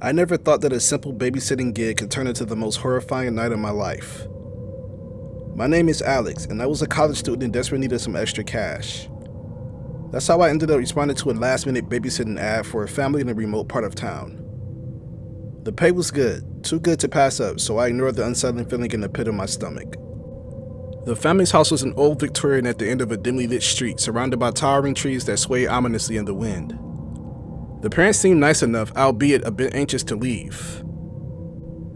I never thought that a simple babysitting gig could turn into the most horrifying night of my life. My name is Alex, and I was a college student in desperate need of some extra cash. That's how I ended up responding to a last-minute babysitting ad for a family in a remote part of town. The pay was good, too good to pass up, so I ignored the unsettling feeling in the pit of my stomach. The family's house was an old Victorian at the end of a dimly lit street, surrounded by towering trees that swayed ominously in the wind. The parents seemed nice enough, albeit a bit anxious to leave.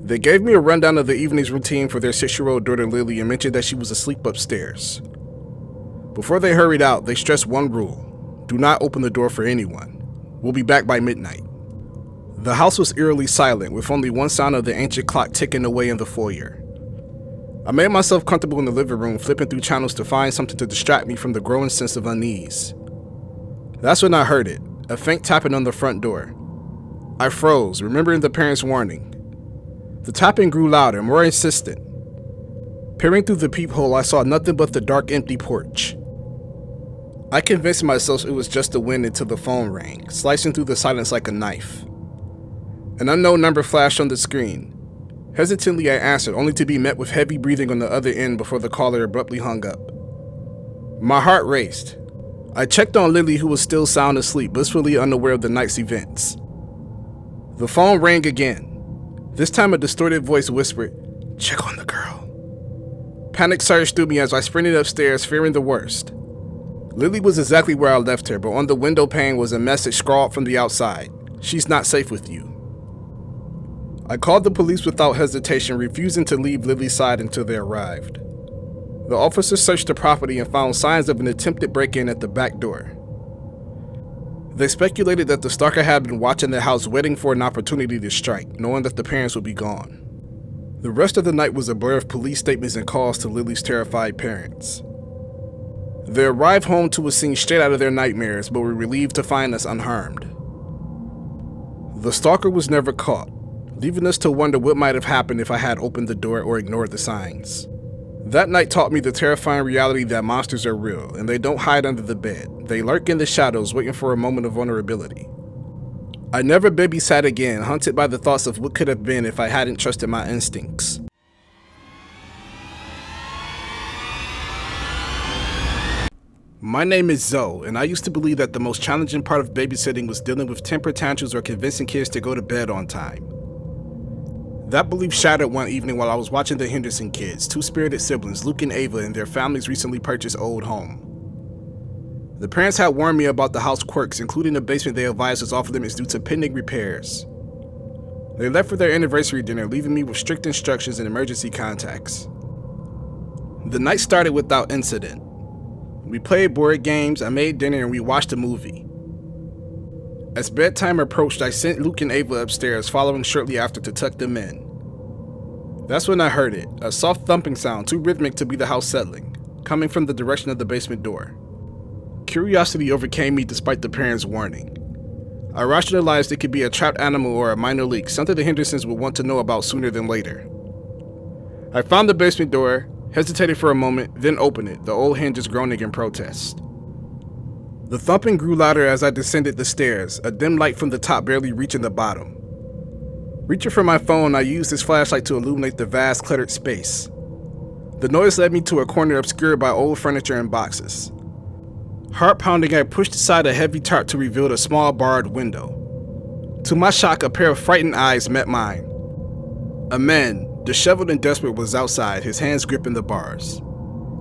They gave me a rundown of the evening's routine for their 6-year-old daughter Lily and mentioned that she was asleep upstairs. Before they hurried out, they stressed one rule: do not open the door for anyone. We'll be back by midnight. The house was eerily silent, with only one sound of the ancient clock ticking away in the foyer. I made myself comfortable in the living room, flipping through channels to find something to distract me from the growing sense of unease. That's when I heard it, a faint tapping on the front door. I froze, remembering the parents' warning. The tapping grew louder, more insistent. Peering through the peephole, I saw nothing but the dark, empty porch. I convinced myself it was just the wind until the phone rang, slicing through the silence like a knife. An unknown number flashed on the screen. Hesitantly, I answered, only to be met with heavy breathing on the other end before the caller abruptly hung up. My heart raced. I checked on Lily, who was still sound asleep, blissfully unaware of the night's events. The phone rang again. This time a distorted voice whispered, "Check on the girl." Panic surged through me as I sprinted upstairs, fearing the worst. Lily was exactly where I left her, but on the window pane was a message scrawled from the outside: "She's not safe with you." I called the police without hesitation, refusing to leave Lily's side until they arrived. The officers searched the property and found signs of an attempted break-in at the back door. They speculated that the stalker had been watching the house, waiting for an opportunity to strike, knowing that the parents would be gone. The rest of the night was a blur of police statements and calls to Lily's terrified parents. They arrived home to a scene straight out of their nightmares, but were relieved to find us unharmed. The stalker was never caught, leaving us to wonder what might have happened if I had opened the door or ignored the signs. That night taught me the terrifying reality that monsters are real, and they don't hide under the bed. They lurk in the shadows, waiting for a moment of vulnerability. I never babysat again, haunted by the thoughts of what could have been if I hadn't trusted my instincts. My name is Zoe, and I used to believe that the most challenging part of babysitting was dealing with temper tantrums or convincing kids to go to bed on time. That belief shattered one evening while I was watching the Henderson kids, two spirited siblings, Luke and Ava, in their family's recently purchased old home. The parents had warned me about the house quirks, including the basement they advised was off limits due to pending repairs. They left for their anniversary dinner, leaving me with strict instructions and emergency contacts. The night started without incident. We played board games, I made dinner, and we watched a movie. As bedtime approached, I sent Luke and Ava upstairs, following shortly after to tuck them in. That's when I heard it, a soft thumping sound too rhythmic to be the house settling, coming from the direction of the basement door. Curiosity overcame me despite the parents' warning. I rationalized it could be a trapped animal or a minor leak, something the Hendersons would want to know about sooner than later. I found the basement door, hesitated for a moment, then opened it, the old hinges groaning in protest. The thumping grew louder as I descended the stairs, a dim light from the top barely reaching the bottom. Reaching for my phone, I used this flashlight to illuminate the vast, cluttered space. The noise led me to a corner obscured by old furniture and boxes. Heart pounding, I pushed aside a heavy tarp to reveal a small barred window. To my shock, a pair of frightened eyes met mine. A man, disheveled and desperate, was outside, his hands gripping the bars.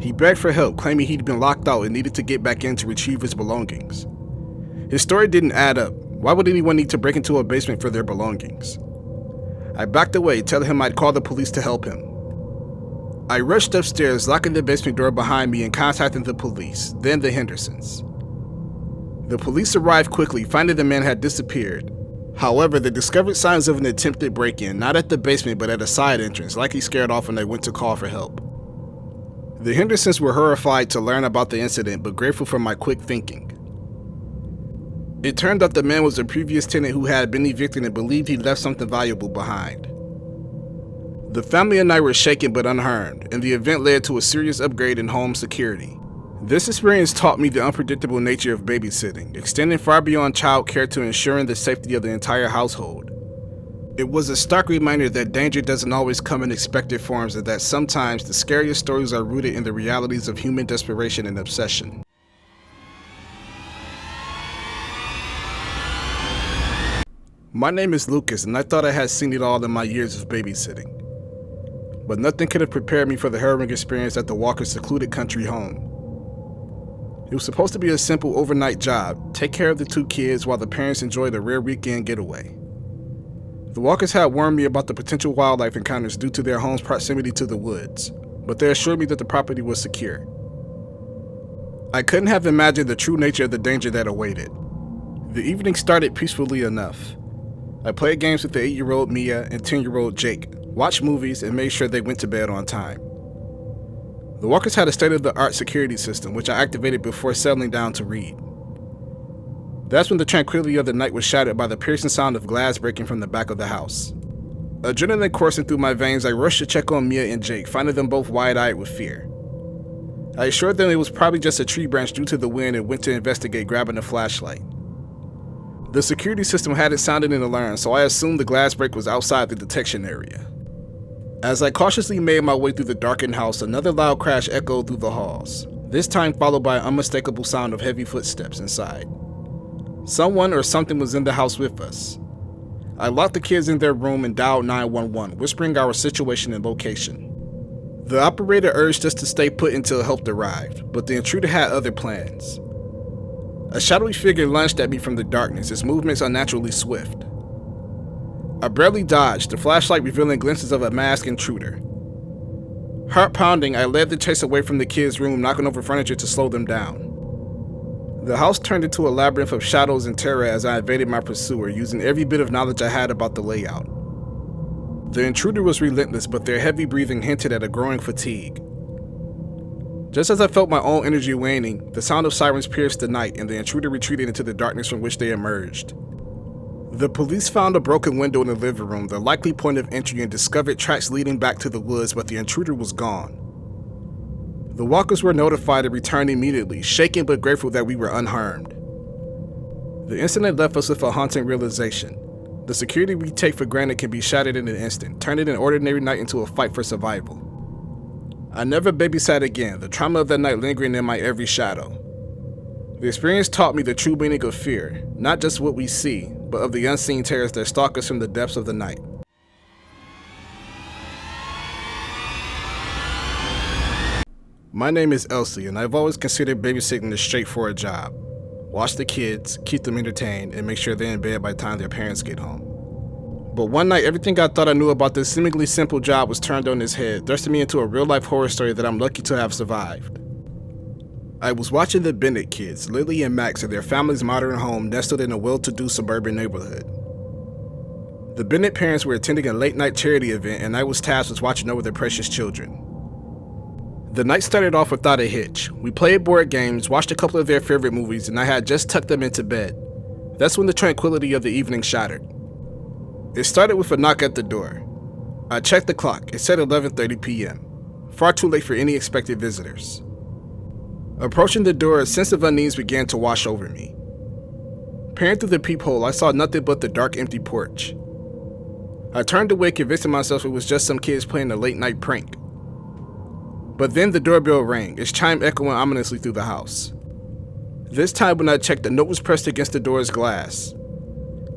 He begged for help, claiming he'd been locked out and needed to get back in to retrieve his belongings. His story didn't add up. Why would anyone need to break into a basement for their belongings? I backed away, telling him I'd call the police to help him. I rushed upstairs, locking the basement door behind me and contacting the police, then the Hendersons. The police arrived quickly, finding the man had disappeared. However, they discovered signs of an attempted break-in, not at the basement but at a side entrance, likely scared off when they went to call for help. The Hendersons were horrified to learn about the incident, but grateful for my quick thinking. It turned out the man was a previous tenant who had been evicted and believed he left something valuable behind. The family and I were shaken but unharmed, and the event led to a serious upgrade in home security. This experience taught me the unpredictable nature of babysitting, extending far beyond child care to ensuring the safety of the entire household. It was a stark reminder that danger doesn't always come in expected forms and that sometimes the scariest stories are rooted in the realities of human desperation and obsession. My name is Lucas, and I thought I had seen it all in my years of babysitting. But nothing could have prepared me for the harrowing experience at the Walkers' secluded country home. It was supposed to be a simple overnight job, take care of the 2 kids while the parents enjoyed a rare weekend getaway. The Walkers had warned me about the potential wildlife encounters due to their home's proximity to the woods, but they assured me that the property was secure. I couldn't have imagined the true nature of the danger that awaited. The evening started peacefully enough. I played games with the 8-year-old Mia and 10-year-old Jake, watched movies, and made sure they went to bed on time. The Walkers had a state-of-the-art security system, which I activated before settling down to read. That's when the tranquility of the night was shattered by the piercing sound of glass breaking from the back of the house. Adrenaline coursing through my veins, I rushed to check on Mia and Jake, finding them both wide-eyed with fear. I assured them it was probably just a tree branch due to the wind and went to investigate, grabbing a flashlight. The security system hadn't sounded an alarm, so I assumed the glass break was outside the detection area. As I cautiously made my way through the darkened house, another loud crash echoed through the halls, this time followed by an unmistakable sound of heavy footsteps inside. Someone or something was in the house with us. I locked the kids in their room and dialed 911, whispering our situation and location. The operator urged us to stay put until help arrived, but the intruder had other plans. A shadowy figure lunged at me from the darkness, its movements unnaturally swift. I barely dodged, the flashlight revealing glimpses of a masked intruder. Heart pounding, I led the chase away from the kids' room, knocking over furniture to slow them down. The house turned into a labyrinth of shadows and terror as I evaded my pursuer, using every bit of knowledge I had about the layout. The intruder was relentless, but their heavy breathing hinted at a growing fatigue. Just as I felt my own energy waning, the sound of sirens pierced the night and the intruder retreated into the darkness from which they emerged. The police found a broken window in the living room, the likely point of entry, and discovered tracks leading back to the woods, but the intruder was gone. The Walkers were notified and returned immediately, shaken but grateful that we were unharmed. The incident left us with a haunting realization. The security we take for granted can be shattered in an instant, turning an ordinary night into a fight for survival. I never babysat again, the trauma of that night lingering in my every shadow. The experience taught me the true meaning of fear, not just what we see, but of the unseen terrors that stalk us from the depths of the night. My name is Elsie, and I've always considered babysitting a straightforward job. Watch the kids, keep them entertained, and make sure they're in bed by the time their parents get home. But one night, everything I thought I knew about this seemingly simple job was turned on its head, thrusting me into a real-life horror story that I'm lucky to have survived. I was watching the Bennett Kids, Lily and Max, in their family's modern home nestled in a well-to-do suburban neighborhood. The Bennett parents were attending a late-night charity event, and I was tasked with watching over their precious children. The night started off without a hitch. We played board games, watched a couple of their favorite movies, and I had just tucked them into bed. That's when the tranquility of the evening shattered. It started with a knock at the door. I checked the clock. It said 11:30 p.m. Far too late for any expected visitors. Approaching the door, a sense of unease began to wash over me. Peering through the peephole, I saw nothing but the dark, empty porch. I turned away, convincing myself it was just some kids playing a late-night prank. But then the doorbell rang, its chime echoing ominously through the house. This time when I checked, the note was pressed against the door's glass.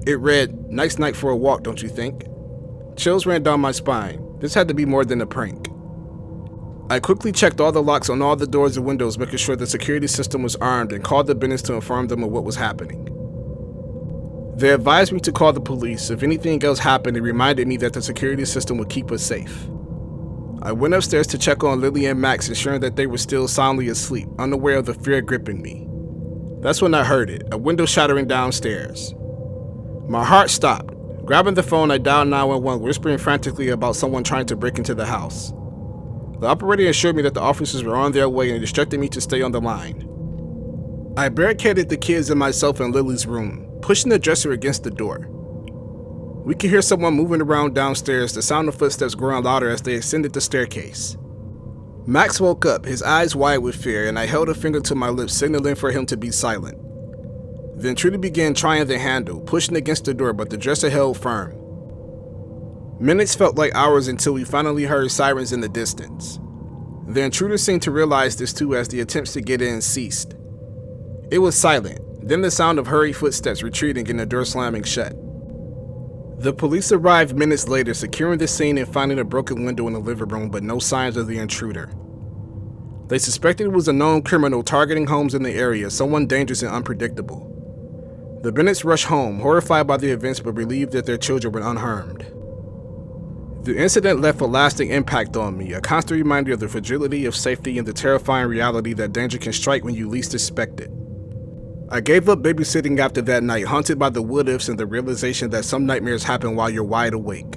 It read, "Nice night for a walk, don't you think?" Chills ran down my spine. This had to be more than a prank. I quickly checked all the locks on all the doors and windows, making sure the security system was armed, and called the Bennetts to inform them of what was happening. They advised me to call the police if anything else happened and reminded me that the security system would keep us safe. I went upstairs to check on Lily and Max, ensuring that they were still soundly asleep, unaware of the fear gripping me. That's when I heard it, a window shattering downstairs. My heart stopped. Grabbing the phone, I dialed 911, whispering frantically about someone trying to break into the house. The operator assured me that the officers were on their way and instructed me to stay on the line. I barricaded the kids and myself in Lily's room, pushing the dresser against the door. We could hear someone moving around downstairs, the sound of footsteps growing louder as they ascended the staircase. Max woke up, his eyes wide with fear, and I held a finger to my lips, signaling for him to be silent. The intruder began trying the handle, pushing against the door, but the dresser held firm. Minutes felt like hours until we finally heard sirens in the distance. The intruder seemed to realize this too as the attempts to get in ceased. It was silent, then the sound of hurried footsteps retreating and the door slamming shut. The police arrived minutes later, securing the scene and finding a broken window in the living room, but no signs of the intruder. They suspected it was a known criminal targeting homes in the area, someone dangerous and unpredictable. The Bennetts rushed home, horrified by the events but relieved that their children were unharmed. The incident left a lasting impact on me, a constant reminder of the fragility of safety and the terrifying reality that danger can strike when you least expect it. I gave up babysitting after that night, haunted by the what-ifs and the realization that some nightmares happen while you're wide awake.